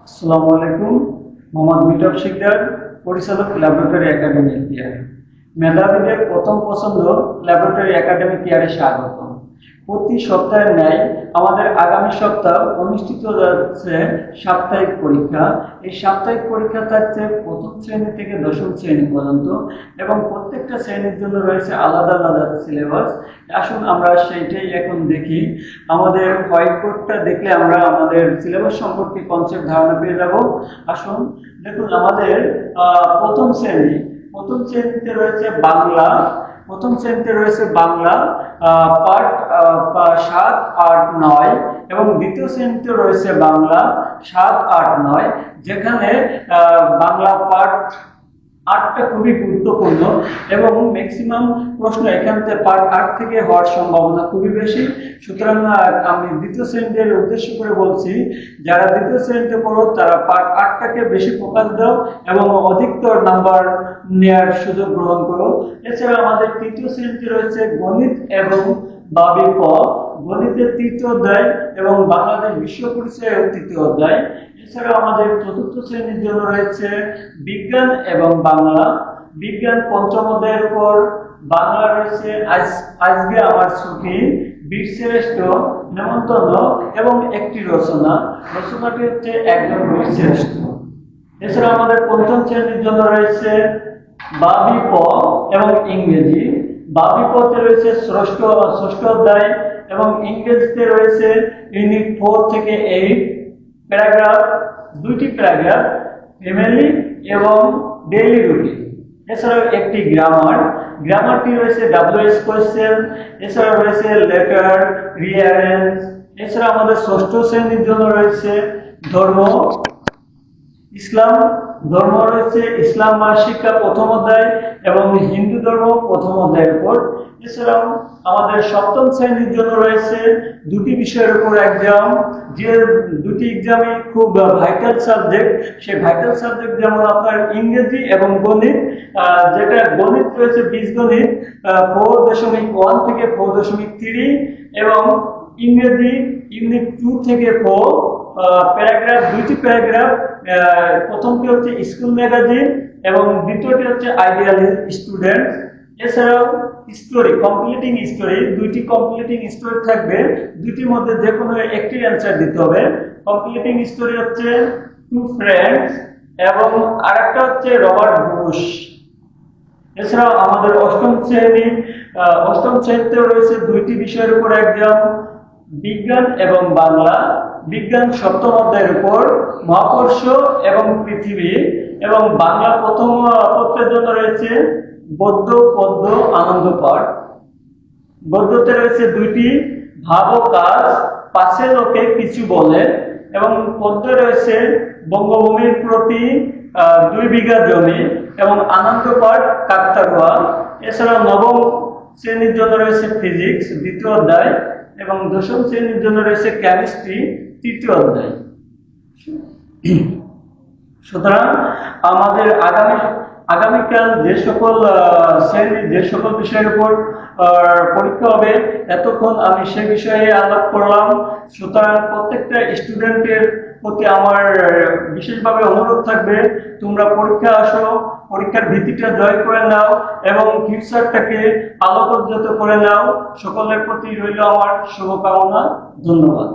আসসালামু আলাইকুম। মোহাম্মদ মিটক শিকদার, পরিচালক ল্যাবরেটরি একাডেমি কেয়ার। মেধাবীদের প্রথম পছন্দ ল্যাবরেটরি একাডেমি কেয়ারে স্বাগত। প্রতি সপ্তাহের ন্যায় আমাদের আগামী সপ্তাহ অনুষ্ঠিত যাচ্ছে সাপ্তাহিক পরীক্ষা। এই সাপ্তাহিক পরীক্ষা থাকছে প্রথম শ্রেণী থেকে দশম শ্রেণী পর্যন্ত এবং প্রত্যেকটা শ্রেণীর জন্য রয়েছে আলাদা আলাদা সিলেবাস। আসুন আমরা সেইটাই এখন দেখি। আমাদের হোয়াইট বোর্ডটা দেখলে আমরা আমাদের সিলেবাস সম্পর্কে কনসেপ্ট ধারণা পেয়ে যাব। আসুন দেখুন, আমাদের প্রথম শ্রেণীতে রয়েছে বাংলা। পার্ট 7, 8, 9 এবং দ্বিতীয় শ্রেণীতে রয়েছে বাংলা 7, 8, 9, যেখানে বাংলা পার্ট 8টা খুবই গুরুত্বপূর্ণ এবং ম্যাক্সিমাম প্রশ্ন এখান থেকে পার্ট 8 থেকে হওয়ার সম্ভাবনা খুবই বেশি। সুতরাং আমি দ্বিতীয় শ্রেণীদের উদ্দেশ্য করে বলছি, যারা দ্বিতীয় শ্রেণীতে পড়ো তারা পার্ট 8টাকে বেশি ফোকাস দাও এবং অধিকতর নাম্বার নেওয়ার সুযোগ গ্রহণ করো। এছাড়া আমাদের তৃতীয় শ্রেণীতে রয়েছে গণিত এবং বাবি প, গণিতের তৃতীয় অধ্যায় এবং বাংলাদেশ বিশ্ব পরিচয়ের তৃতীয় অধ্যায়। এছাড়া আমাদের চতুর্থ শ্রেণীর জন্য রয়েছে বিজ্ঞান এবং বাংলা। বিজ্ঞান পঞ্চম অধ্যায়ের উপর বাংলা রয়েছে আজকে আমার ছুটি, বীরশ্রেষ্ঠ, নেমন্তন্ন এবং একটি রচনাটি হচ্ছে একজন বীরশ্রেষ্ঠ। এছাড়া আমাদের পঞ্চম শ্রেণীর জন্য রয়েছে বাবি প এবং ইংরেজি। বাবি পতে রয়েছে ষষ্ঠ অধ্যায় এবং ইংরেজিতে রয়েছে ইউনিট 4 থেকে 8 প্যারাগ্রাফ, 2টি প্যারাগ্রাফ, ফ্যামিলি এবং ডেইলি রুটিন। এছাড়াও একটি গ্রামারটি রয়েছে WH কোয়েশ্চেন। এছাড়া রয়েছে লেটার, রিঅ্যারেঞ্জ। এছাড়া আমাদের ষষ্ঠ শ্রেণীর জন্য রয়েছে ধর্ম রয়েছে ইসলাম শিক্ষা প্রথম অধ্যায় এবং হিন্দু ধর্ম প্রথম অধ্যায়ের উপর। এছাড়াও আমাদের সপ্তম শ্রেণীর জন্য রয়েছে 2টি বিষয়ের উপর এক্সাম, যে 2টি এক্সামই খুব ভাইটাল সাবজেক্ট। সেই ভাইটাল সাবজেক্ট যেমন আপনার ইংরেজি এবং গণিত। যেটা গণিত রয়েছে বীজগণিত 4.1 থেকে 4.3 এবং ইংরেজি ইউনিট 2 থেকে 4 প্যারাগ্রাফ, 2টি প্যারাগ্রাফ। প্রথমটি হচ্ছে স্কুল ম্যাগাজিন এবং দ্বিতীয়টি হচ্ছে আইডিয়াল স্টুডেন্ট। এছাড়াও স্টোরি, কমপ্লিটিং স্টোরি, 2টি কমপ্লিটিং স্টোরি থাকবে। 2টির মধ্যে যে কোনো একটি অ্যান্সার দিতে হবে। কমপ্লিটিং স্টোরি হচ্ছে টু ফ্রেন্ডস এবং আরেকটা হচ্ছে রবার্ট বুশ। এছাড়াও আমাদের অষ্টম শ্রেণীতে রয়েছে 2টি বিষয়ের উপর এক্সাম, বিজ্ঞান এবং বাংলা। বিজ্ঞান সপ্তম অধ্যায়ের উপর মহাকর্ষ এবং পৃথিবী এবং বাংলা প্রথম পত্রের জন্য রয়েছে গদ্য, পদ্য, আনন্দ পাঠ। গদ্যতে রয়েছে 2টি ভাব ও কাজ, পাছে লোকে কিছু বলে এবং পদ্যে রয়েছে বঙ্গভূমির প্রতি 2 বিঘা জমি এবং আনন্দ পাঠ কাকতাড়ুয়া। এছাড়া নবম শ্রেণীর জন্য রয়েছে ফিজিক্স 2য় অধ্যায় এবং দশম শ্রেণীর জন্য রয়েছে কেমিস্ট্রি 3য় অধ্যায়। সুতরাং আমাদের আগামীকাল যে সকল বিষয়ের উপর পরীক্ষা হবে, এতক্ষণ আমি সে বিষয়ে আলাপ করলাম। সুতরাং প্রত্যেকটা স্টুডেন্টের প্রতি আমার বিশেষভাবে অনুরোধ থাকবে, তোমরা পরীক্ষা আসো, পরীক্ষার ভীতিটা জয় করে নাও এবং ফিউচারটাকে আলোকোজ্জ্বল করে নাও। সকলের প্রতি রইল আমার শুভকামনা। ধন্যবাদ।